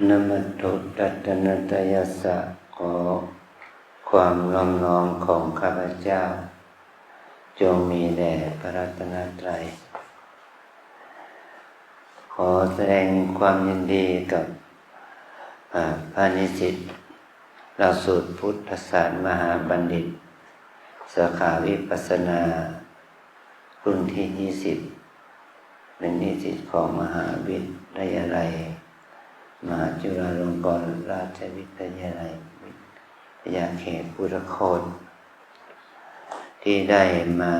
นะโมตัสสะนะตะยัสสะขอความน้อมน้อมของข้าพเจ้าจงมีแด่พระรัตนตรัยขอแสดงความยินดีกับพระนิสิตหลักสูตรพุทธศาสตร์มหาบัณฑิตสาขาวิปัสสนารุ่นที่20เป็นนิสิตของมหาวิทยาลัยมหาจุฬาลงกรณราชวิทยาลัยวิทยาเขตพุทธโคตที่ได้มา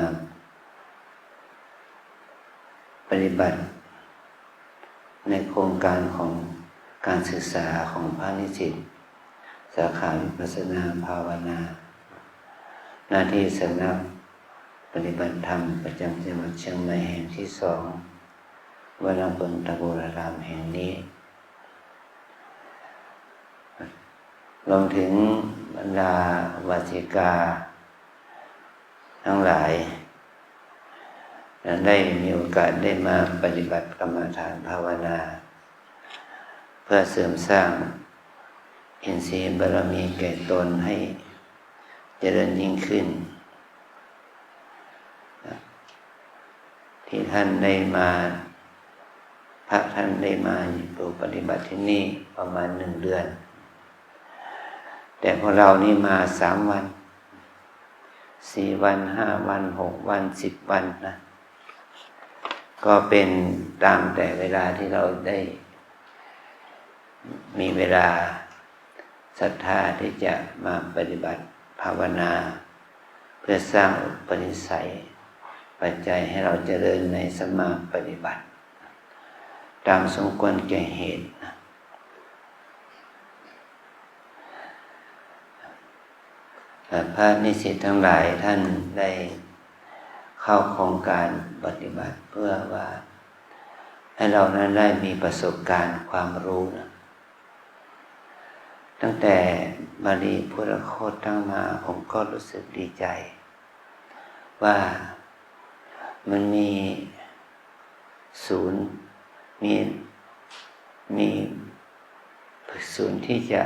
ปฏิบัติในโครงการของการศึกษาของพระนิสิตสาขาวิปัสสนาภาวนาหน้าที่สำนักปฏิบัติธรรมประจำจังหวัดเชียงใหม่แห่งที่2วัดหนองบึงตะบูรารามแห่งนี้รวมถึงบรรดาวาสิกาทั้งหลายได้มีโอกาสได้มาปฏิบัติกรรมฐานภาวนาเพื่อเสริมสร้างอินทรีย์บารมีแก่ตนให้เจริญยิ่งขึ้นที่ท่านได้มาพระท่านได้มาอยู่ปฏิบัติที่นี่ประมาณ1 เดือนแต่พวกเรานี่มา3 วัน4 วัน5 วัน6 วัน10 วันนะก็เป็นตามแต่เวลาที่เราได้มีเวลาศรัทธาที่จะมาปฏิบัติภาวนาเพื่อสร้างอุปนิสัยปัจจัยให้เราเจริญในสมาปฏิบัติตามสมควรแก่เหตุพระนิสิตทั้งหลายท่านได้เข้าโครงการปฏิบัติเพื่อว่าให้เรานั้นได้มีประสบการณ์ความรู้นะตั้งแต่บาลีพุทธโคตตั้งมาผมก็รู้สึกดีใจว่ามันมีศูนย์มีศูนย์ที่จะ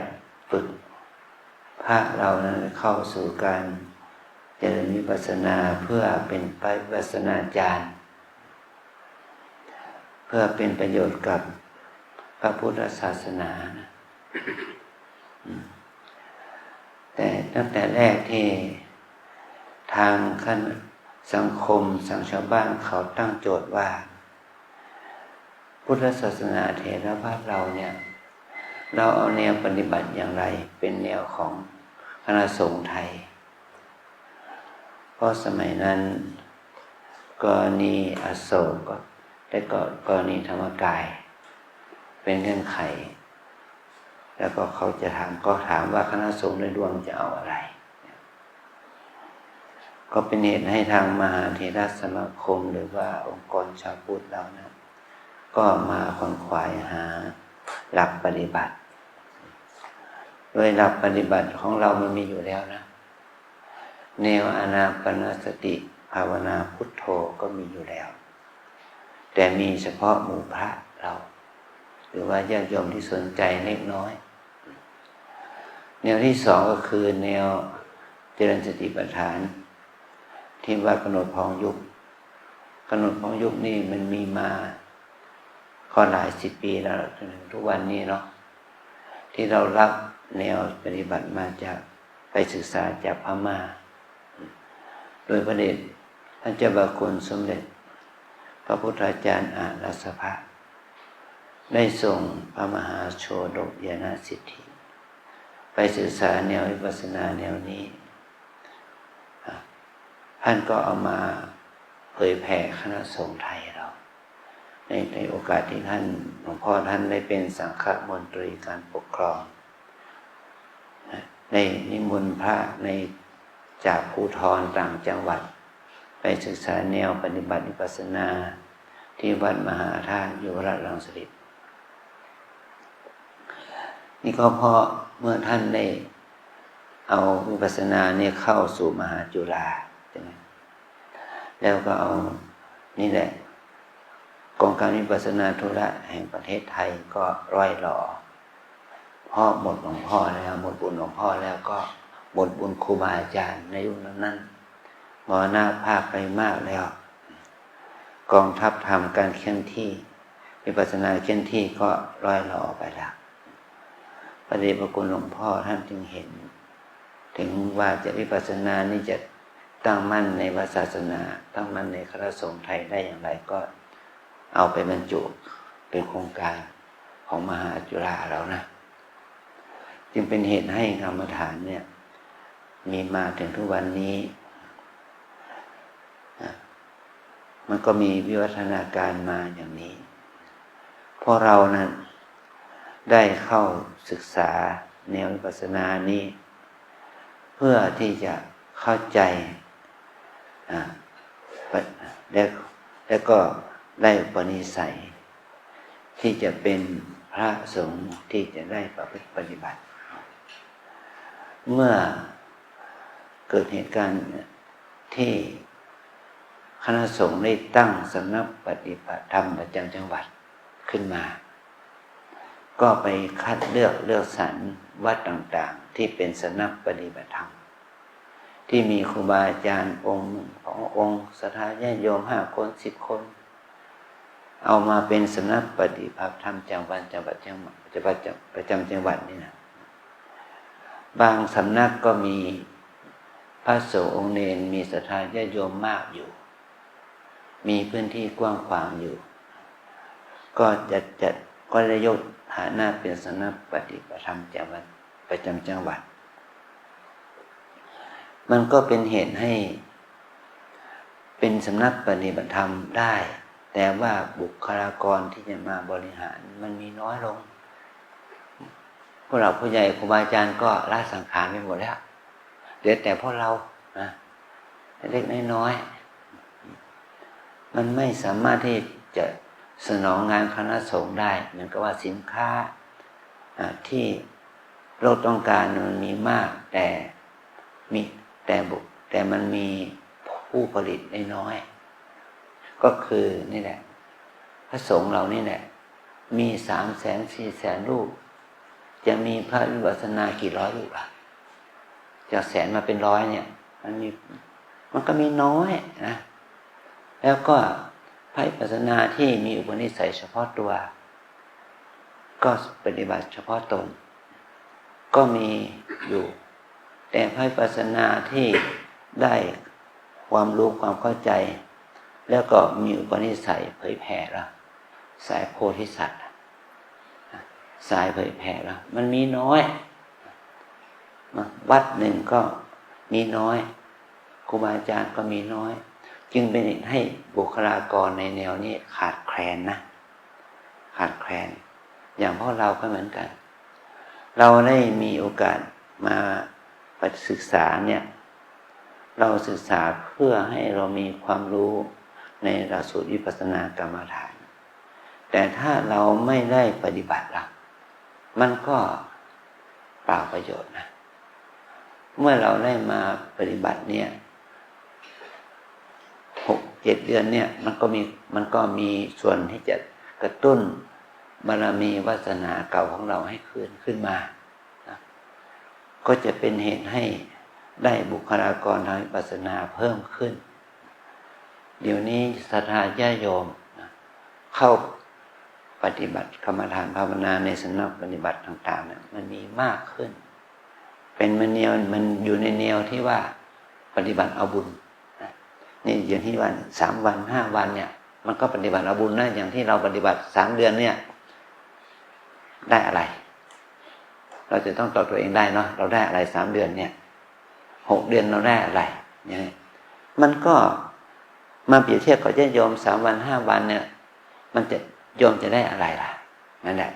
ฝึกพระเรานั้นเข้าสู่การเจริญวิปัสสนาเพื่อเป็นวิปัสสนาจารย์เพื่อเป็นประโยชน์กับพระพุทธศาสนานะแต่ตั้งแต่แรกที่ทางขั้นสังคมสังชาวบ้านเขาตั้งโจทย์ว่าพุทธศาสนาเถรวาทเราเนี่ยเราเอาแนวปฏิบัติอย่างไรเป็นแนวของคณะสงฆ์ไทยเพราะสมัยนั้นกรณีอโศกและกรณีธรรมกายเป็นเงื่อนไขแล้วก็เขาจะถามว่าคณะสงฆ์ในดวงจะเอาอะไรก็เป็นเหตุให้ทางมหาเถรสมาคมหรือว่าองค์กรชาวพุทธเรานะก็มาขวนขวายหาหลักปฏิบัติโดยหลักปฏิบัติของเรามันมีอยู่แล้วนะแนวอานาปานสติภาวนาพุทโธก็มีอยู่แล้วแต่มีเฉพาะหมู่พระเราหรือว่าญาติโยมที่สนใจเล็กน้อยแนวที่2ก็คือแนวเจริญสติปัฏฐานที่ว่ากำหนดพองยุบนี่มันมีมาก็หลาย10 ปีแล้วจนถึงทุกวันนี้เนาะที่เรารับแนวปฏิบัติมาจากไปศึกษาจากพม่าโดยพระเดชท่านเจ้าบาคุณสมเด็จพระพุทธาจารย์อารัสภะได้ส่งพระมหาโชดกยานาสิทธิไปศึกษาแนววิปัสสนาแนวนี้ท่านก็เอามาเผยแผ่คณะสงฆ์ไทยเราในโอกาสที่ท่านหลวงพ่อท่านได้เป็นสังฆมนตรีการปกครองในนิมนต์พระจากภูธรต่างจังหวัดไปศึกษาแนวปฏิบัติวิปัสสนาที่วัดมหาธาตุอยู่ราชรังสฤษฎ์นี่ก็เพราะเมื่อท่านได้เอาวิปัสสนาเนี่ยเข้าสู่มหาจุฬาใช่ไหมแล้วก็เอานี่แหละกองการวิปัสสนาธุระแห่งประเทศไทยก็ร้อยหล่อ เพราะหมดหลวงพ่อแล้วหมดบุญหลวงพ่อแล้วก็หมดบุญครูบาอาจารย์ในยุคนั้นมรณภาพไปมากแล้วกองทัพทำการเคลื่อนที่วิปัสสนาเคลื่อนที่ก็ร่อยหล่อไปแล้วพระเดชพระคุณหลวงพ่อท่านจึงเห็นถึงว่าจะวิปัสสนานี่จะตั้งมั่นในศาสนาตั้งมั่นในคณะสงฆ์ไทยได้อย่างไรก็เอาไปบรรจุเป็นโครงการของมหาจุฬาเรานะจึงเป็นเหตุให้กรรมฐานเนี่ยมีมาถึงทุกวันนี้มันก็มีวิวัฒนาการมาอย่างนี้เพราะเรานั้นได้เข้าศึกษาแนววิปัสสนานี้เพื่อที่จะเข้าใจแล้วก็ได้ปณิสัยที่จะเป็นพระสงฆ์ที่จะได้ประพฤติปฏิบัติเมื่อเกิดเหตุการณ์ที่คณะสงฆ์ได้ตั้งสำนักปฏิบัติธรรมประจำจังหวัดขึ้นมาก็ไปคัดเลือกสรรวัดต่างๆที่เป็นสำนักปฏิบัติธรรมที่มีครูบาอาจารย์องค์2 องค์ศรัทธาญาติโยม5 คน10 คนเอามาเป็นสำนักปฏิบัติธรรมประจำจังหวัดนี่นะบางสำนักก็มีพระสงฆ์องค์เนรมีศรัทธาญาติโยมมากอยู่มีพื้นที่กว้างขวางอยู่ก็ได้ยกฐานะเป็นสำนักปฏิบัติธรรมประจำจังหวัดมันก็เป็นเหตุให้เป็นสำนักปฏิบัติธรรมได้แต่ว่าบุคลากรที่จะมาบริหารมันมีน้อยลงพวกเราผู้ใหญ่ครูบาอาจารย์ก็ละสังขารไปหมดแล้วเหลือแต่พวกเราเล็กน้อยมันไม่สามารถที่จะสนองงานคณะสงฆ์ได้เหมือนกับว่าสินค้าที่โลกต้องการมันมีมากแต่มันมีผู้ผลิตได้น้อยก็คือนี่แหละพระสงฆ์เรานี่แหละมี300,000-400,000 รูปจะมีพระวิปัสสนากี่ร้อยรูปล่ะจากแสนมาเป็นร้อยเนี่ยมันก็มีน้อยนะแล้วก็พระวิปัสสนาที่มีอุปนิสัยเฉพาะตัวก็ปฏิบัติเฉพาะตนก็มีอยู่แต่พระวิปัสสนาที่ได้ความรู้ความเข้าใจแล้วก็มีอุปนิสัยเผยแผ่แล้วสายโพธิสัตว์สายเผยแผ่แล้วมันมีน้อยวัดหนึ่งก็มีน้อยครูบาอาจารย์ก็มีน้อยจึงเป็นเหตุให้บุคลากรในแนวนี้ขาดแคลนนะขาดแคลนอย่างพวกเราก็เหมือนกันเราได้มีโอกาสมาศึกษาเนี่ยเราศึกษาเพื่อให้เรามีความรู้ในหลักสูตรวิปัสสนากรรมฐานแต่ถ้าเราไม่ได้ปฏิบัติล่ะมันก็เปล่าประโยชน์นะเมื่อเราได้มาปฏิบัติเนี่ย6-7 เดือนเนี่ยมันก็มีส่วนที่จะกระตุ้นบารมีวาสนาเก่าของเราให้ขึ้นมานะก็จะเป็นเหตุให้ได้บุคลากรทางวิปัสสนาเพิ่มขึ้นเดี๋ยวนี้ศรัทธาญาติโยมเข้าปฏิบัติกรรมฐานภาวนาในสำนักปฏิบัติต่างๆเนี่ยมันมีมากขึ้นเป็นมันอยู่ในแนวที่ว่าปฏิบัติเอาบุญนี่อย่างที่ว่า3 วัน5 วันเนี่ยมันก็ปฏิบัติเอาบุญนะอย่างที่เราปฏิบัติ3 เดือนเนี่ยได้อะไรเราจะต้องตอบตัวเองได้เนาะเราได้อะไร3 เดือนเนี่ย6 เดือนเราได้อะไรเนี่ยมันก็มาเปรียบเทียบกับญาติโยม3 วัน5 วันเนี่ยมันจะโยมจะได้อะไรล่ะนั่นแหละ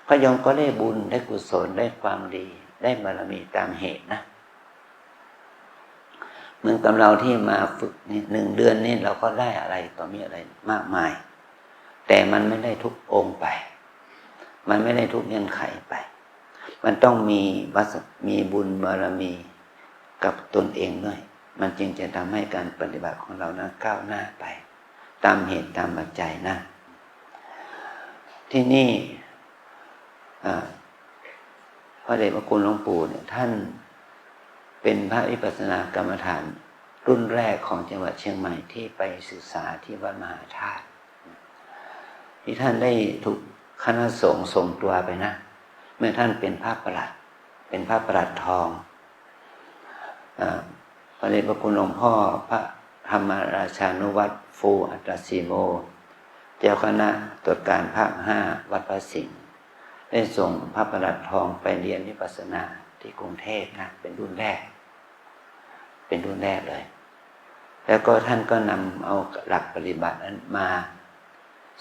ก็โยมก็ได้บุญได้กุศลได้ความดีได้บารมีตามเหตุนะเหมือนกับเราที่มาฝึกนี่1 เดือนนี่เราก็ได้อะไรต่อมีอะไรมากมายแต่มันไม่ได้ทุกองค์ไปมันไม่ได้ทุกเงื่อนไขไปมันต้องมีบุญบารมีกับตนเองด้วยมันจึงจะทำให้การปฏิบัติของเรานะก้าวหน้าไปตามเหตุตามปัจจัยนะที่นี่ พระเดชพระคุณหลวงปู่เนี่ยท่านเป็นพระวิปัสสนากรรมฐานรุ่นแรกของจังหวัดเชียงใหม่ที่ไปศึกษาที่วัดมหาธาตุที่ท่านได้ถูกคณะสงฆ์ส่งตัวไปนะเมื่อท่านเป็นพระประหลัดเป็นพระประหลัดทองพระเดชพระคุณหลวงพ่อพระธรรมราชานุวัตรฟูอัตสีโมเจ้าคณะตรวจการภาค5วัดพระสิงห์ได้ส่งพระประหลัดทองไปเรียนวิปัสสนาที่กรุงเทพนะเป็นรุ่นแรกเลยแล้วก็ท่านก็นำเอาหลักปฏิบัตินั้นมา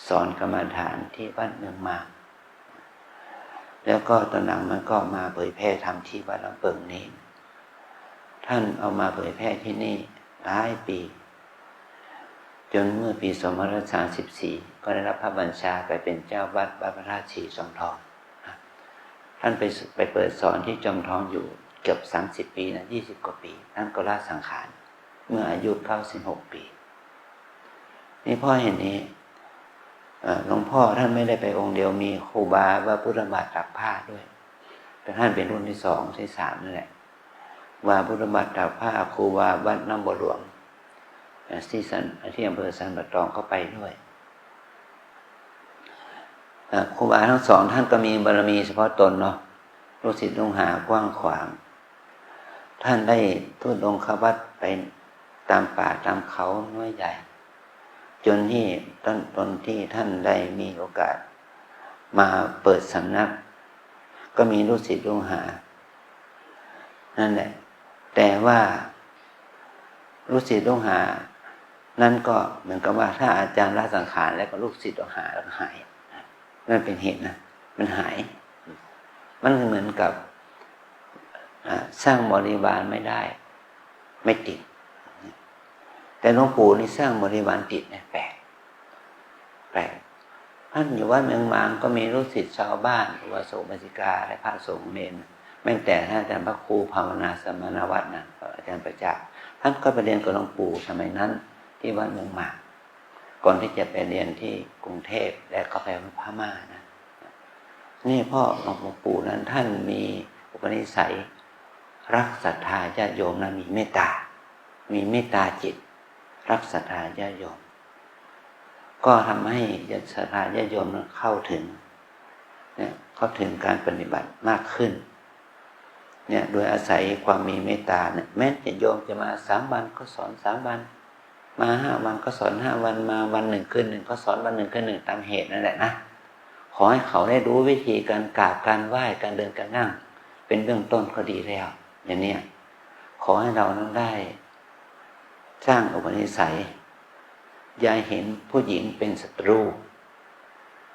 สอนกรรมฐานที่วัดเมืองมาแล้วก็ตอนหลังมันก็มาเผยแพร่ธรรมที่วัดลำเปิงนี้ท่านเอามาเผยแพร่ที่นี่หลายปีจนเมื่อปี2534ก็ได้รับพระบัญชาไปเป็นเจ้าวัดพระราชสีจอมทองท่านไปเปิดสอนที่จอมทองอยู่เกือบ30 ปีนะ20 กว่าปีท่านก็ละสังขารเมื่ออายุ96 ปีนี่พ่อเห็นนี้หลวงพ่อท่านไม่ได้ไปองค์เดียวมีครูบาว่าพุทธบาทตักผ้าด้วยแต่ท่านเป็นรุ่นที่2ที่3นั่นแหละว่าพุทธบาทตักผ้าครูบาวัดน้ำบัวหลวงที่อำเภอสันป่าตองเข้าไปด้วยครูบาทั้งสองท่านก็มีบารมีเฉพาะตนเนาะลูกศิษย์ลูกหากว้างขวางท่านได้ทุดงควัตไปตามป่าตามเขาน้อยใหญ่จนที่ตอนที่ท่านได้มีโอกาสมาเปิดสำนักก็มีลูกศิษย์ลูกหานั่นแหละแต่ว่าลูกศิษย์ลูกหานั่นก็เหมือนกับว่าถ้าอาจารย์ละสังขารแล้วก็ลูกศิษย์ลูกหาแล้วก็หายนั่นเป็นเหตุนะมันหายมันเหมือนกับสร้างบริวารไม่ได้ไม่ติดแต่หลวงปู่นี่สร้างบริวารติดเนี่ยแปลกท่านอยู่วัดเมืองมางก็มีลูกศิษย์ชาวบ้านอุบาสกอุบาสิกาและพระสงฆ์เนรแม้แต่ท่านอาจารย์พระครูภาวนาสมณวัฒน์นะอาจารย์ประจักษ์ท่านก็ไปเรียนกับหลวงปู่สมัยนั้นที่วัดเมืองมางก่อนที่จะไปเรียนที่กรุงเทพและก็ไปพม่านะนี่พ่อหลวงปู่นั้นท่านมีอุปนิสัยรักศรัทธาญาติโยมนะมีเมตตาจิตรักศรัทธาญาติโยมก็ทำให้ศรัทธาญาติโยมนั้นเข้าถึงการปฏิบัติมากขึ้นเนี่ยโดยอาศัยความมีเมตตาเนี่ยแม้จะโยมจะมา3 วันก็สอน3 วันมา5 วันก็สอน5 วันมาวัน1 คืน 1ก็สอนวัน1 คืน 1ตามเหตุนั่นแหละนะขอให้เขาได้รู้วิธีการกราบการไหว้การเดินการนั่งเป็นเบื้องต้นก็ดีแล้วอย่างนี้ขอให้เรานั้นได้สร้างอุปนิสัยอย่าเห็นผู้หญิงเป็นศัตรู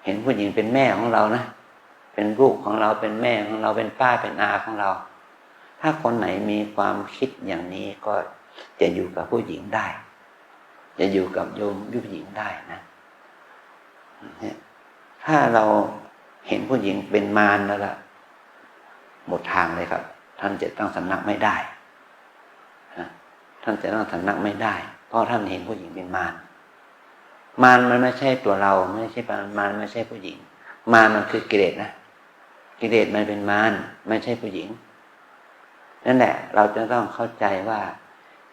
เห็นผู้หญิงเป็นแม่ของเรานะเป็นลูกของเราเป็นแม่ของเราเป็นป้าเป็นอาของเราถ้าคนไหนมีความคิดอย่างนี้ก็จะอยู่กับผู้หญิงได้จะอยู่กับโยมผู้หญิงได้นะถ้าเราเห็นผู้หญิงเป็นมารแล้วล่ะหมดทางเลยครับท่านจะตั้งสำนักไม่ได้ท่านจะตั้งสำนักไม่ได้เพราะท่านเห็นผู้หญิงเป็นมารมันไม่ใช่ตัวเราไม่ใช่มารไม่ใช่ผู้หญิงมารมันคือกิเลสนะกิเลสมันเป็นมารไม่ใช่ผู้หญิงนั่นแหละเราจะต้องเข้าใจว่า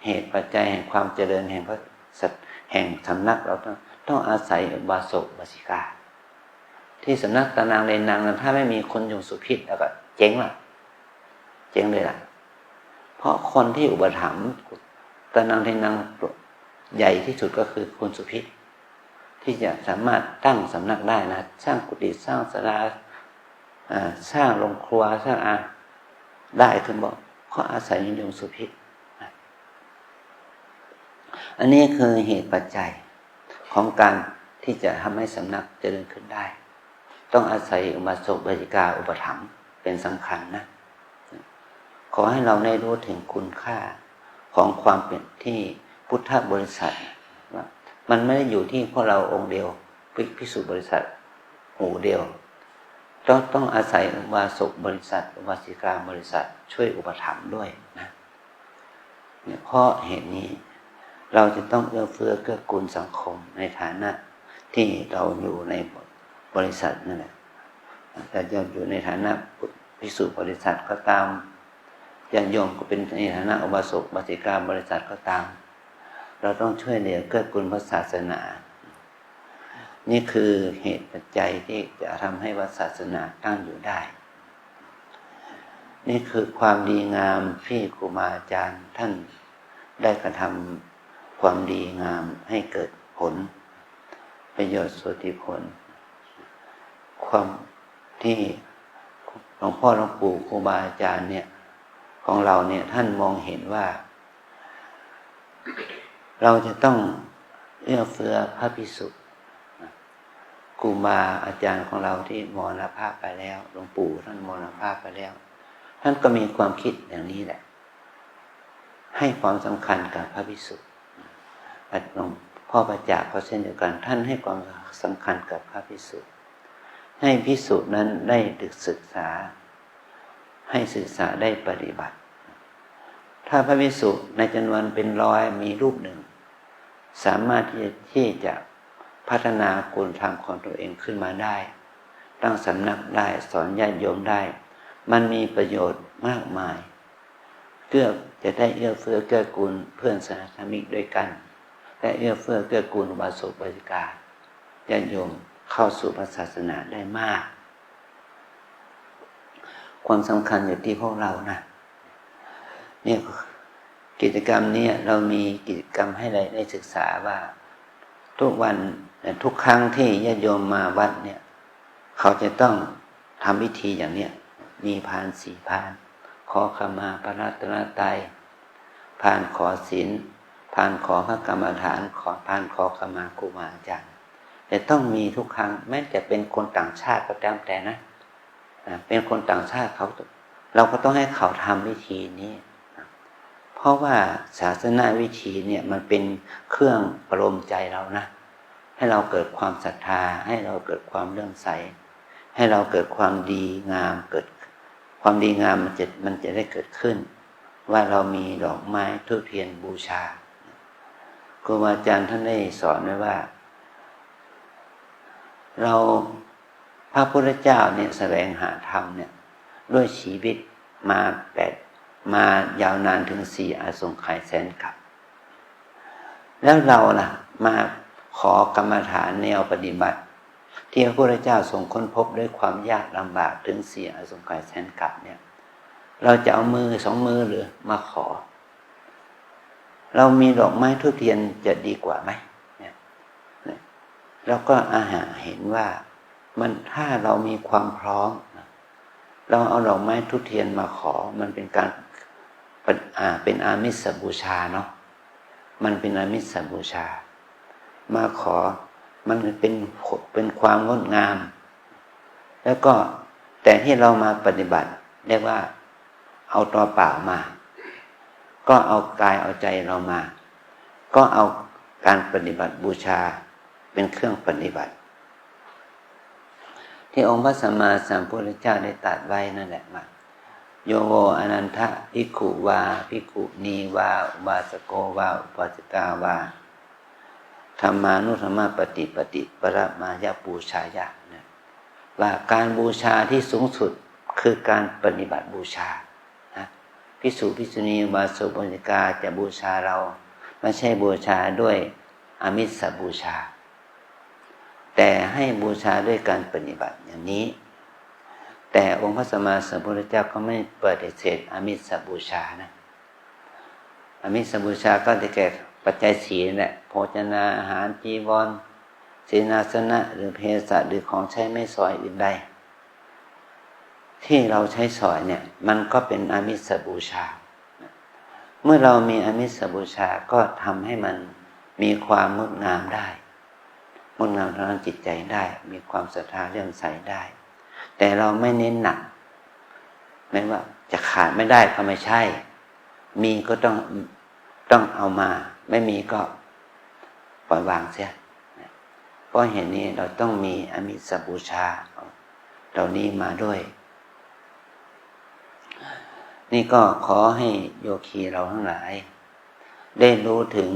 เหตุปัจจัยแห่งความเจริญแห่งสำนักเราต้องอาศัยอุบาสกอุบาสิกาที่สำนักตานางเรนนางนั้นถ้าไม่มีคนอยู่สุพิษแล้วก็เจ๊งเลยล่ะเพราะคนที่อุปถัมภ์ตานางเรนนางใหญ่ที่สุดก็คือคุณสุพิษที่จะสามารถตั้งสำนักได้นะสร้างกุฏิสร้างศาลาสร้างโรงครัวสร้างได้ถึงบอกเพราะอาศัยโยมสุพิษอันนี้คือเหตุปัจจัยของการที่จะทำให้สำนักเจริญขึ้นได้ต้องอาศัยอุบาสกอุบาสิกาอุปถัมภ์เป็นสำคัญนะขอให้เราได้รู้ถึงคุณค่าของความเป็นที่พุทธบริษัทว่ามันไม่ได้อยู่ที่พวกเราองค์เดียวภิกษุบริษัทหมู่เดียวต้องอาศัยอุบาสกบริษัทอุบาสิกาบริษัทช่วยอุปถัมภ์ด้วยนะเนี่ยเพราะเหตุนี้เราจะต้องเอื้อเฟื้อเกื้อกูลสังคมในฐานะที่เราอยู่ในบริษัทนั่นแหละแต่จะอยู่ในฐานะภิ ภิกษุบริษัทก็ตามญาติโยมก็เป็นในฐานะอุบาสกอุบาสิกาบริษัทก็ตามเราต้องช่วยเหลือเกื้อกูลพระศาสนานี่คือเหตุปัจจัยที่จะทำให้พระศาสนาตั้งอยู่ได้นี่คือความดีงามที่ครูบาอาจารย์ท่านได้กระทำความดีงามให้เกิดผลประโยชน์สุทธิผลความที่หลวงพ่อหลวงปู่ครูบาอาจารย์เนี่ยของเราเนี่ยท่านมองเห็นว่าเราจะต้องเอื้อเฟื้อพระภิกษุครูบาอาจารย์ของเราที่มรณภาพไปแล้วหลวงปู่ท่านมรณภาพไปแล้วท่านก็มีความคิดอย่างนี้แหละให้ความสำคัญกับพระภิกษุหลวงพ่อประจักษ์ก็เช่นเดียวกันท่านให้ความสำคัญกับพระภิกษุให้ภิกษุนั้นได้ศึกษาให้ศึกษาได้ปฏิบัติถ้าพระภิกษุในจำนวนเป็นร้อยมีรูปหนึ่งสามารถที่จะพัฒนาคุณธรรมของตัวเองขึ้นมาได้ตั้งสำนักได้สอนญาติโยมได้มันมีประโยชน์มากมายจะได้เอื้อเฟื้อเกื้อกูลเพื่อนสาธมิกด้วยกันและเอื้อเฟื้อเกื้อกูลอุบาสกอุบาสิกาญาติโยมเข้าสู่พระศาสนาได้มากความสำคัญอยู่ที่พวกเรานะเนี่ยกิจกรรมนี้เรามีกิจกรรมให้ได้ศึกษาว่าทุกวันทุกครั้งที่ญาติโยมมาวัดเนี่ยเขาจะต้องทำพิธีอย่างเนี้ยมีพาน4พานขอขมาพระรัตนตรัยพานขอศีลพานขอพระกรรมฐานพานขอขมาครูบาอาจารย์แต่ต้องมีทุกครั้งแม้จะเป็นคนต่างชาติก็ตามแต่นะเป็นคนต่างชาติเราก็ต้องให้เขาทำวิธีนี้เพราะว่าศาสนาวิธีเนี่ยมันเป็นเครื่องประโลมใจเรานะให้เราเกิดความศรัทธาให้เราเกิดความเลื่อมใสให้เราเกิดความดีงามเกิดความดีงามมันจะได้เกิดขึ้นว่าเรามีดอกไม้ธูปเทียนบูชาครูบาอาจารย์ท่านได้สอนไว้ว่าเราพระพุทธเจ้าเนี่ยแสวงหาธรรมเนี่ยด้วยชีวิตมายาวนานถึง4 อาสงไขยแสนกับแล้วเราล่ะมาขอกรรมฐานแนวปฏิบัติที่พระพุทธเจ้าทรงค้นพบด้วยความยากลำบากถึง4 อาสงไขยแสนกับเนี่ยเราจะเอามือ2 มือหรือมาขอเรามีดอกไม้ธูปเทียนจะดีกว่าไหมเนี่ยเราก็เห็นว่ามันถ้าเรามีความพร้อมเราเอาดอกไม้ธูปเทียนมาขอมันเป็นการเป็นอามิสบูชาเนาะมันเป็นอามิสบูชามาขอมันเป็นความงดงามแล้วก็แต่ที่เรามาปฏิบัติเรียกว่าเอาตัวเปล่ามาก็เอากายเอาใจเรามาก็เอาการปฏิบัติบูชาเป็นเครื่องปฏิบัติที่องค์พระสัมมาสัมพุทธเจ้าได้ตรัสไว้นั่นแหละว่าโยโวอนันทะภิกขุวาภิกขุนีวาอุบาสโกวาอุบาสิกาวาธรรมานุธรรมปฏิปรมายบูชายะนะว่าการบูชาที่สูงสุดคือการปฏิบัติบูชานะภิกษุภิกษุณีอุบาสกอุบาสิกาจะบูชาเราไม่ใช่บูชาด้วยอามิสบูชาแต่ให้บูชาด้วยการปฏิบัติอย่างนี้แต่องค์พระสัมมาสัมพุทธเจ้าก็ไม่ปฏิเสธอามิสบูชานะอามิสบูชาก็ได้แก่ปัจจัย4นั่นแหละโภชนาอาหารจีวรเสนาสนะหรือเภสัชหรือของใช้ไม่สอยอื่นใดที่เราใช้สอยเนี่ยมันก็เป็นอามิสบูชาเมื่อเรามีอามิสบูชาก็ทำให้มันมีความงดงามได้งดงามทางจิตใจได้มีความศรัทธาเลื่อมใสได้แต่เราไม่เน้นหนักไม่ว่าจะขาดไม่ได้ก็ไม่ใช่มีก็ต้องเอามาไม่มีก็ปล่อยวางเสียเพราะเห็นนี้เราต้องมีอามิสบูชาเหล่านี้มาด้วยนี่ก็ขอให้โยคีเราทั้งหลายได้รู้ถึง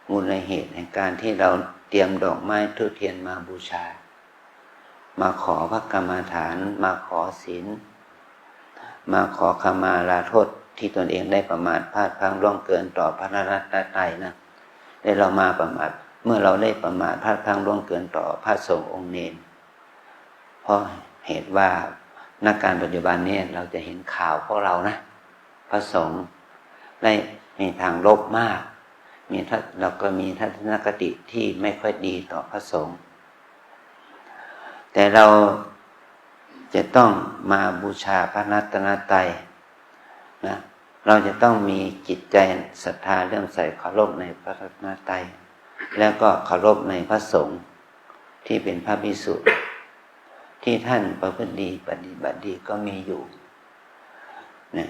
มูลเหตุแห่งการที่เราเตรียมดอกไม้ธูปเทียนมาบูชามาขอพระกรรมฐานมาขอศีล มาขอขมาลาโทษที่ตนเองได้ประมาทพลาดพลั้งล่วงเกินต่อพระรัตนตรัยนะได้เรามาประมาทเมื่อเราได้ประมาทพลาดพลั้งล่วงเกินต่อพระสงฆ์องค์เนรเพราะเหตุว่านักการปัจจุบันนี้เราจะเห็นข่าวพวกเรานะพระสงฆ์ได้มีทางลบมากเราก็มีทัศนคติที่ไม่ค่อยดีต่อพระสงฆ์แต่เราจะต้องมาบูชาพระรัตนตรัยนะเราจะต้องมีจิตใจศรัทธาเลื่อมใสเคารพในพระรัตนตรัยแล้วก็เคารพในพระสงฆ์ที่เป็นพระภิกษุที่ท่านประพฤติดีปฏิบัติดีก็มีอยู่นะ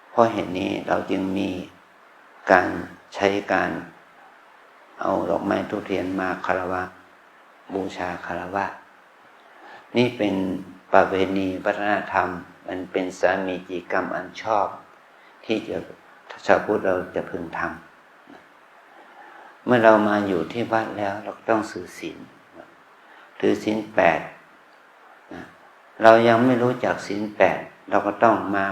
เพราะเหตุนี้เราจึงมีการใช้การเอาดอกไม้ธูปเทียนมาคารวะบูชาคารวะนี่เป็นประเพณีวัฒนธรรมมันเป็นสามีจิกรรมอันชอบที่ชาวพุทธเราจะพึงทำเมื่อเรามาอยู่ที่วัดแล้วเราต้องถือศีลถือศีล8เรายังไม่รู้จักศีล8เราก็ต้องมา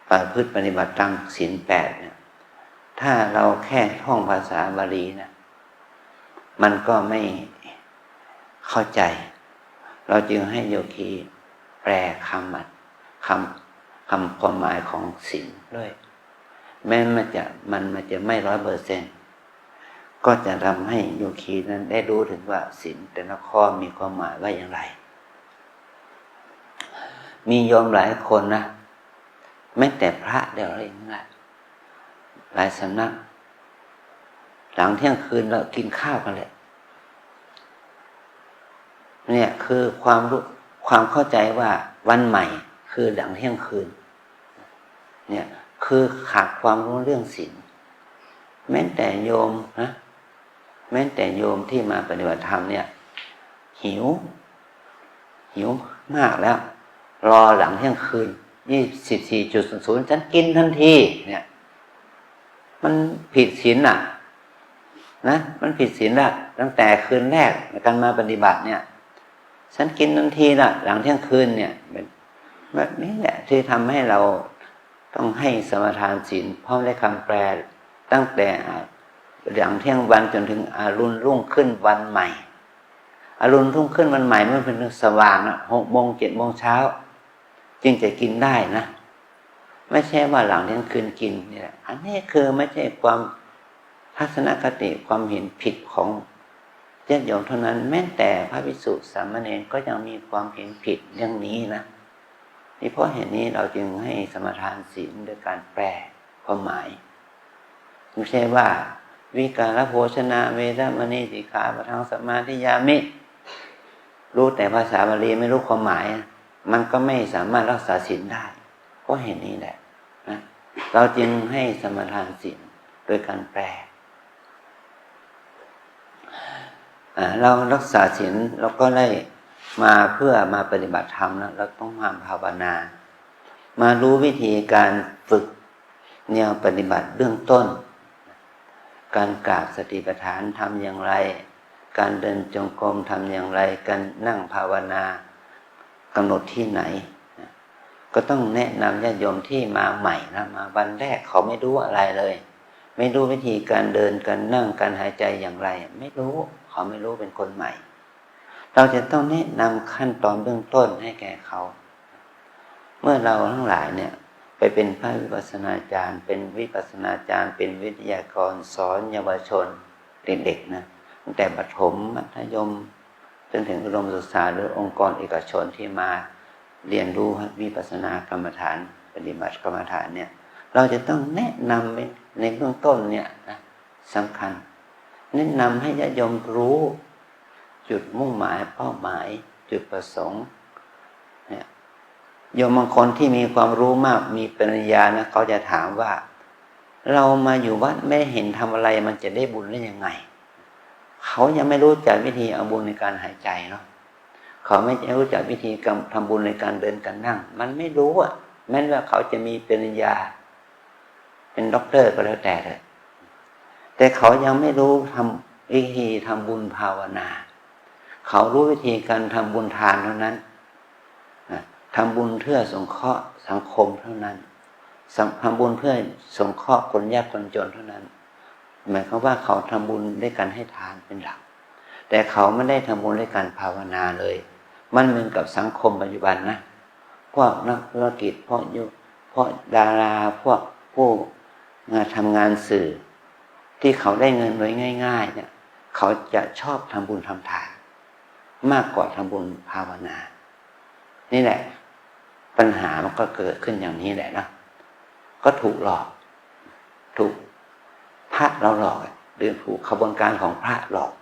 ประพฤติปฏิบัติตามศีล8เนี่ยถ้าเราแค่ท่องภาษาบาลีนะมันก็ไม่เข้าใจเราจึงให้โยคีแปลคำความหมายของศีลด้วยแม้มันจะไม่100%ก็จะทำให้โยคีนั้นได้รู้ถึงว่าศีลแต่ละข้อมีความหมายว่าอย่างไรมีโยมหลายคนนะแม้แต่พระเดี๋ยวเองนะหลายสำนักหลังเที่ยงคืนเรากินข้าวกันเลยเนี่ยคือความเข้าใจว่าวันใหม่คือหลังเที่ยงคืนเนี่ยคือขาดความรู้เรื่องศีลแม้แต่โยมที่มาปฏิบัติธรรมเนี่ยหิวมากแล้วรอหลังเที่ยงคืน24:00ฉันกินทันทีเนี่ยมันผิดศีลนะมันผิดศีลละตั้งแต่คืนแรกในการมาปฏิบัติเนี่ยฉันกินทันทีละหลังเที่ยงคืนเนี่ยแบบนี้แหละที่ทำให้เราต้องให้สมทานศีลพร้อมด้วยคำแปลตั้งแต่หลังเที่ยงวันจนถึงอรุณรุ่งขึ้นวันใหม่อรุณรุ่งขึ้นวันใหม่เมื่อเป็นสว่างนะ6 โมง 7 โมงเช้าจึงจะกินได้นะไม่ใช่ว่าหลังเที่ยงคืนกินนี่แหละอันนี้คือไม่ใช่ความทัศนคติความเห็นผิดของญาติโยมเท่านั้นแม้แต่พระภิกษุสามเณรก็ยังมีความเห็นผิดเรื่องนี้นะนี่เพราะเหตุนี้เราจึงให้สมทานศีลโดยการแปลความหมายไม่ใช่ว่าวิการโภชนาเวรมณีสิกขาปะทังสมาธิยามิรู้แต่ภาษาบาลีไม่รู้ความหมายมันก็ไม่สามารถรักษาศีลได้เพราะเหตุนี้แหละนะเราจึงให้สมทานศีลโดยการแปลเรารักษาศีลเราก็ได้มาเพื่อมาปฏิบัติธรรมนะเราต้องมาภาวนามารู้วิธีการฝึกแนวปฏิบัติเบื้องต้นการกราบสติปัฏฐานทำอย่างไรการเดินจงกรมทำอย่างไรการนั่งภาวนากำหนดที่ไหนก็ต้องแนะนำญาติโยมที่มาใหม่นะมาวันแรกเขาไม่รู้อะไรเลยไม่รู้วิธีการเดินการนั่งการหายใจอย่างไรไม่รู้เขาไม่รู้เป็นคนใหม่เราจะต้องแนะนำขั้นตอนเบื้องต้นให้แก่เขาเมื่อเราทั้งหลายเนี่ยไปเป็นพระวิปัสสนาจารย์เป็นวิปัสสนาจารย์เป็นวิทยากรสอนเยาวชนเด็กๆนะตั้งแต่ประถมมัธยมจนถึงอุดมศึกษาหรือองค์กรเอกชนที่มาเรียนรู้วิปัสสนากรรมฐานปฏิบัติกรรมฐานเนี่ยเราจะต้องแนะนำในเบื้องต้นเนี่ยนะสำคัญแนะนำให้ญาติโยมรู้จุดมุ่งหมายเป้าหมายจุดประสงค์เนี่ยโยมบางคนที่มีความรู้มากมีปัญญานะเขาจะถามว่าเรามาอยู่วัดไม่เห็นทำอะไรมันจะได้บุญได้ยังไงเขายังไม่รู้จักวิธีเอาบุญในการหายใจเนาะเขาไม่รู้จักวิธีการทำบุญในการเดินการนั่งมันไม่รู้อ่ะแม้ว่าเขาจะมีปริญญาเป็นด็อกเตอร์ก็แล้วแต่เลยแต่เขายังไม่รู้ทำวิธีทำบุญภาวนาเขารู้วิธีการทำบุญทานเท่านั้น ทำบุญเพื่อสงเคราะห์สังคมเท่านั้นทำบุญเพื่อสงเคราะห์คนยากคนจนเท่านั้นหมายความว่าเขาทำบุญด้วยการให้ทานเป็นหลักแต่เขาไม่ได้ทำบุญด้วยการภาวนาเลยมันเหมือนกับสังคมปัจจุบันนะพวกนักธุรกิจพวกดาราพวกผู้ทำงานสื่อที่เขาได้เงินโดยง่ายๆเนี่ยเขาจะชอบทำบุญทำทานมากกว่าทำบุญภาวนานี่แหละปัญหามันก็เกิดขึ้นอย่างนี้แหละนะก็ถูกหลอกถูกพระเราหลอกหรือถูกขบวนการของพระหลอก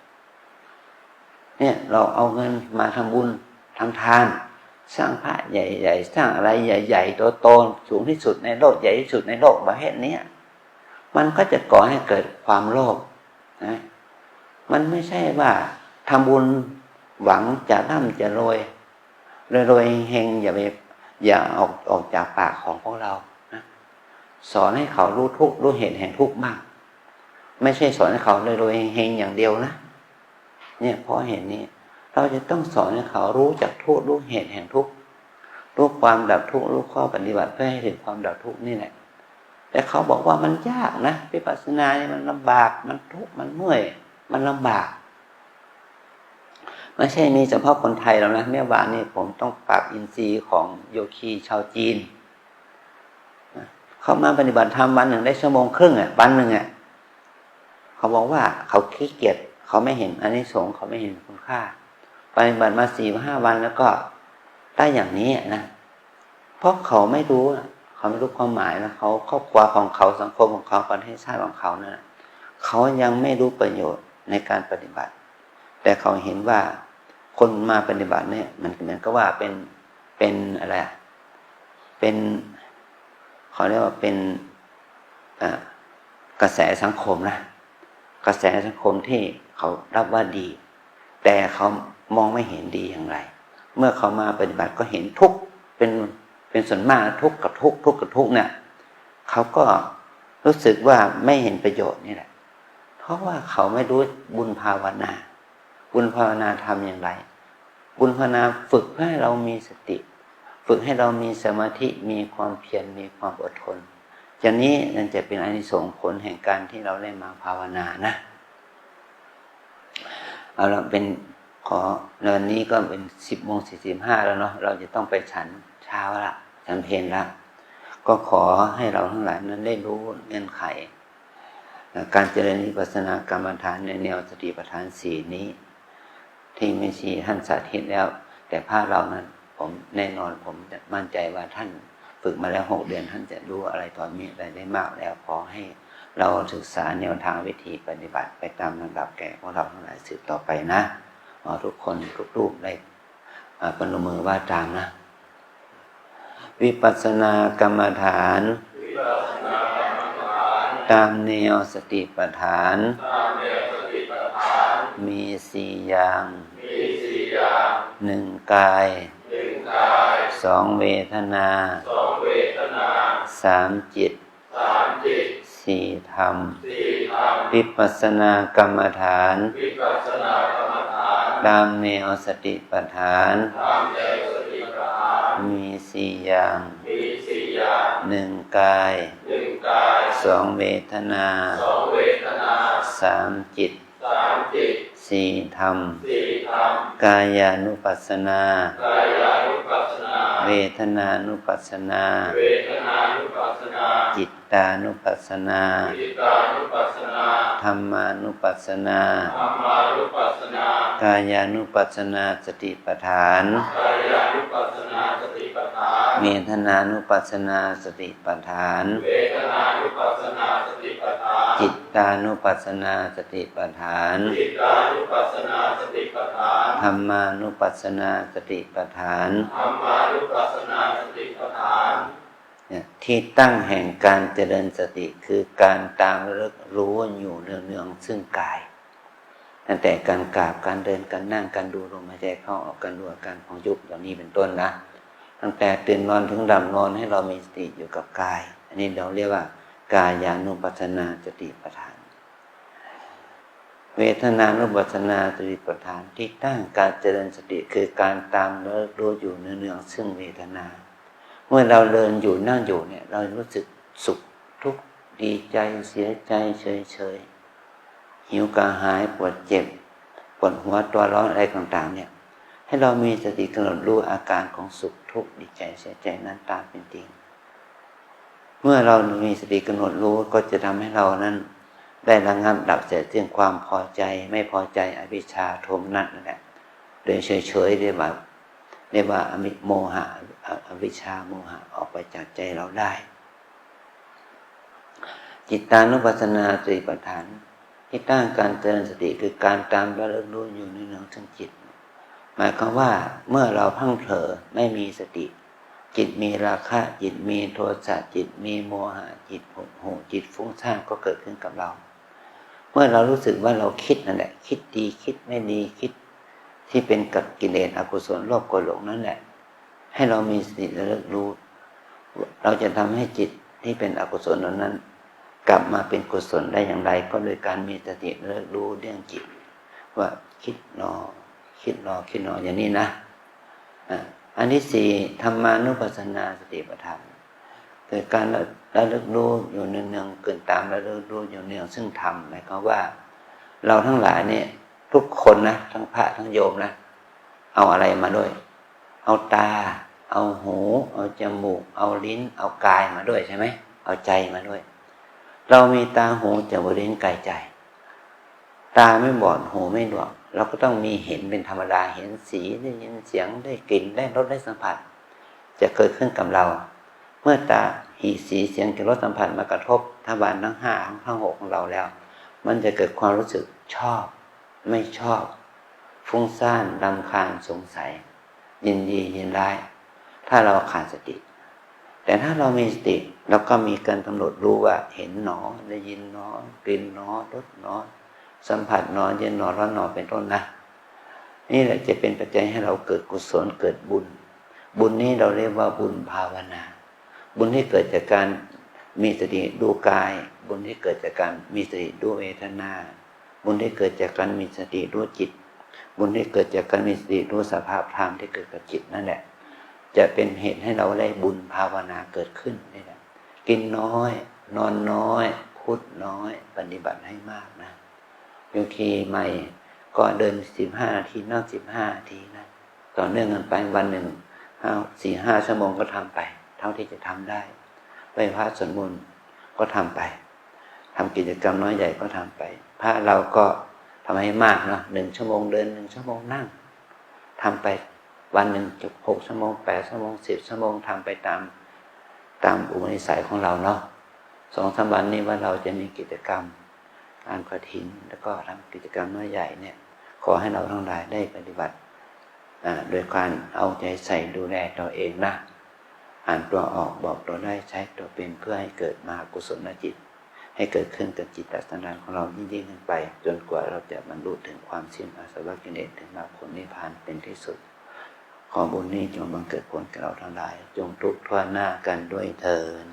เนี่ยเราเอาเงินมาทำบุญทำทานสร้างพระใหญ่ๆสร้างอะไรใหญ่ๆโตๆสูงที่สุดในโลกใหญ่ที่สุดในโลกประเภทนี้มันก็จะก่อให้เกิดความโลภนะมันไม่ใช่ว่าทำบุญหวังจะร่ำจะรวยเฮงอย่าออกจากปากของพวกเรานะสอนให้เขารู้ทุกข์รู้เหตุแห่งทุกข์มากไม่ใช่สอนให้เขารวยเฮงอย่างเดียวนะเนี่ยเพราะเหตุนี้เราจะต้องสอนให้เขารู้จักทุกข์รู้เหตุแห่งทุกข์รู้ความดับทุกข์รู้ข้อปฏิบัติเพื่อให้ถึงความดับทุกข์นี่แหละแต่เขาบอกว่ามันยากนะวิปัสสนาเนี่ยมันลำบากมันทุกข์มันเมื่อยมันลำบากไม่ใช่มีเฉพาะคนไทยแล้วนะเมื่อวานนี้ผมต้องปรับอินทรีย์ของโยคีชาวจีนเขามาปฏิบัติธรรมวันหนึ่งได้1.5 ชั่วโมงวันหนึ่งเขาบอกว่าเขาขี้เกียจเขาไม่เห็นอานิสงส์เขาไม่เห็นคุณค่าปฏิบัติมา 4-5 วันแล้วก็ได้อย่างนี้นะเพราะเขาไม่รู้ความหมายนะเขาครอบครัวของเขาสังคมของเขาประเทศชาติของเขานะเขายังไม่รู้ประโยชน์ในการปฏิบัติแต่เขาเห็นว่าคนมาปฏิบัติเนี่ยมันเหมือนกับว่าเป็นอะไรเป็นเขาเรียกว่าเป็นกระแสสังคมนะกระแสสังคมที่เขารับว่าดีแต่เขามองไม่เห็นดีอย่างไรเมื่อเขามาปฏิบัติก็เห็นทุกข์เป็นส่วนมากทุกข์กับทุกข์เนี่ยเขาก็รู้สึกว่าไม่เห็นประโยชน์นี่แหละเพราะว่าเขาไม่รู้บุญภาวนาทำอย่างไรบุญภาวนาฝึกเพื่อให้เรามีสติฝึกให้เรามีสมาธิมีความเพียรมีความอดทนอย่างนี้นั่นจะเป็นอานิสงส์ผลแห่งการที่เราได้มาภาวนานะเอาละเป็นขอวันนี้ก็เป็น 10:45 แล้วเนาะเราจะต้องไปฉันเช้าละฉันเพลละก็ขอให้เราทั้งหลายนั้นได้รู้เงื่อนไขการเจริญวิปัสสนากรรมฐานในแนวสติปัฏฐาน4นี้ที่ไม่ชี้ท่านสาธิตแล้วแต่ภาคเรานั้นผมแน่นอนผมจะมั่นใจว่าท่านฝึกมาแล้ว6 เดือนท่านจะรู้อะไรต่อมีอะไรได้มากแล้วขอให้เราศึกษาแนวทางวิธีปฏิบัติไปตามลำดับแก่ของเราทั้งหลายสืบต่อไปนะทุกคนทุกรูปได้ปนมือว่าตามนะวิปัสสนากรรมฐานตามแนวสติปัฏฐานมี4 อย่าง1 กาย2 เวทนา3 จิต4 ธรรมวิปัสสนากรรมฐานตามแนวสติปัฏฐานมี4 อย่าง1 กาย2 เวทนา3 จิต4 ธรรมกายานุปัสสนาเวทนานุปัสสนาจิตตานุปัสสนาธัมมานุปัสสนากายานุปัสสนาสติปัฏฐานเวทนานุปัสสนาสติปัฏฐานจิตตานุปัสสนาสติปัฏฐานธัมมานุปัสสนาสติปัฏฐานที่ตั้งแห่งการเจริญสติคือการตามระลึกรู้อยู่เนืองๆซึ่งกายตั้งแต่การกราบการเดินการนั่งการดูลมหายใจเข้าออกการดูอาการของยุบเหล่านี้เป็นต้นนะตั้งแต่ตื่นนอนถึงหลับนอนให้เรามีสติอยู่กับกายอันนี้เราเรียกว่ากายานุปัสสนาสติปัฏฐาน เวทนานุปัสสนาสติปัฏฐานที่ตั้งการเจริญสติคือการตามระลึกรู้อยู่เนืองๆซึ่งเวทนา เมื่อเราเดินอยู่นั่งอยู่เนี่ยเรารู้สึกสุขทุกข์ดีใจเสียใจเฉยๆหิวกระหายปวดเจ็บปวดหัวตัวร้อนอะไรต่างๆเนี่ยให้เรามีสติกำหนดรู้อาการของสุขทุกข์ดีใจเสียใจนั้นตามเป็นจริงเมื่อเรามีสติกำหนดรู้ก็จะทำให้เรานั้นได้ระงับดับเสียซึ่งความพอใจไม่พอใจอวิชชาโทมนัสนั่นแหละโดยเฉยๆเรียกว่าโมหะอวิชชาโมหะออกไปจากใจเราได้จิตตานุปัสสนาสติปัฏฐานที่ตั้งการเจริญสติคือการตามระลึกรู้อยู่ในเนืองทั้งจิตหมายความว่าเมื่อเราพลั้งเผลอไม่มีสติจิตมีราคะจิตมีโทสะจิตมีโมหะจิตหดหู่จิตฟุ้งซ่านก็เกิดขึ้นกับเราเมื่อเรารู้สึกว่าเราคิดนั่นแหละคิดดีคิดไม่ดีคิดที่เป็นกับกิเลสอกุศลโลภโกรธหลงนั่นแหละให้เรามีสติระลึกรู้เราจะทำให้จิตที่เป็นอกุศลนั้นกลับมาเป็นกุศลได้อย่างไรก็โดยการมีสติระลึกรู้เรื่องจิตว่าคิดหนอคิดหนออย่างนี้นะอันที่สี่ธรรมานุปัสสนาสติปัฏฐานคือการระลึกรู้อยู่เนืองๆเกินตามระลึกรู้อยู่เนืองซึ่งธรรมหมายความว่าเราทั้งหลายเนี่ยทุกคนนะทั้งพระทั้งโยมนะเอาอะไรมาด้วยเอาตาเอาหูเอาจมูกเอาลิ้นเอากายมาด้วยใช่ไหมเอาใจมาด้วยเรามีตาหูจมูกลิ้นกายใจตาไม่บอดหูไม่หนวกเราก็ต้องมีเห็นเป็นธรรมดาเห็นสีได้ยินเสียงได้กลิ่นได้รสได้สัมผัสจะเกิดขึ้นกับเราเมื่อตาหีสีเสียงกลิ่นรสสัมผัสมากระทบทวารทั้งห้าทั้งหกของเราแล้วมันจะเกิดความรู้สึกชอบไม่ชอบฟุ้งซ่านรำคาญสงสัยยินดียินร้ายถ้าเราขาดสติแต่ถ้าเรามีสติเราก็มีการกำหนดรู้ว่าเห็นหนอได้ยินหนอกลิ่นหนอรสหนอสัมผัสหนอเย็นหนอร้อนหนอเป็นต้นนะนี่แหละจะเป็นปัจจัยให้เราเกิดกุศลเกิดบุญบุญนี้เราเรียกว่าบุญภาวนาบุญที่เกิดจากการมีสติดูกายบุญที่เกิดจากการมีสติดูเวทนาบุญที่เกิดจากการมีสติรู้จิตบุญที่เกิดจากการมีสติรู้สภาพธรรมที่เกิดกับจิตนั่นแหละจะเป็นเหตุให้เราได้บุญภาวนาเกิดขึ้นนี่แหละกินน้อยนอนน้อยพูดน้อยปฏิบัติให้มากนะบางทีใหม่ก็เดิน15 นาทีนั่ง15 นาทีนะต่อเนื่องกันไปวันหนึ่ง4-5 ชั่วโมงก็ทำไปเท่าที่จะทำได้ไหว้พระสวดมนต์ก็ทำไปทำกิจกรรมน้อยใหญ่ก็ทำไปพระเราก็ทำให้มากเนาะ1 ชั่วโมงเดิน1 ชั่วโมงนั่งทำไปวันหนึ่ง6 ชั่วโมง8 ชั่วโมง10 ชั่วโมงทำไปตามอุปนิสัยของเราเนาะ2-3 วันนี้ว่าเราจะมีกิจกรรมการกฐินแล้วก็ทำกิจกรรมน้อยใหญ่เนี่ยขอให้เราทั้งหลายได้ปฏิบัติโดยการเอาใจใส่ดูแลตัวเองนะอ่านตัวออกบอกตัวได้ใช้ตัวเป็นเพื่อให้เกิดมหากุศลจิตให้เกิดขึ้นกับจิตตสันดานของเรายิ่งขึ้นไปจนกว่าเราจะบรรลุถึงความสิ้นอาสวะกิเลสถึงมรรคผลนิพพานเป็นที่สุดขอบุญนี้จงบังเกิดผลแก่เราทั้งหลายจงทุกข์ทั่วหน้ากันด้วยเทอญ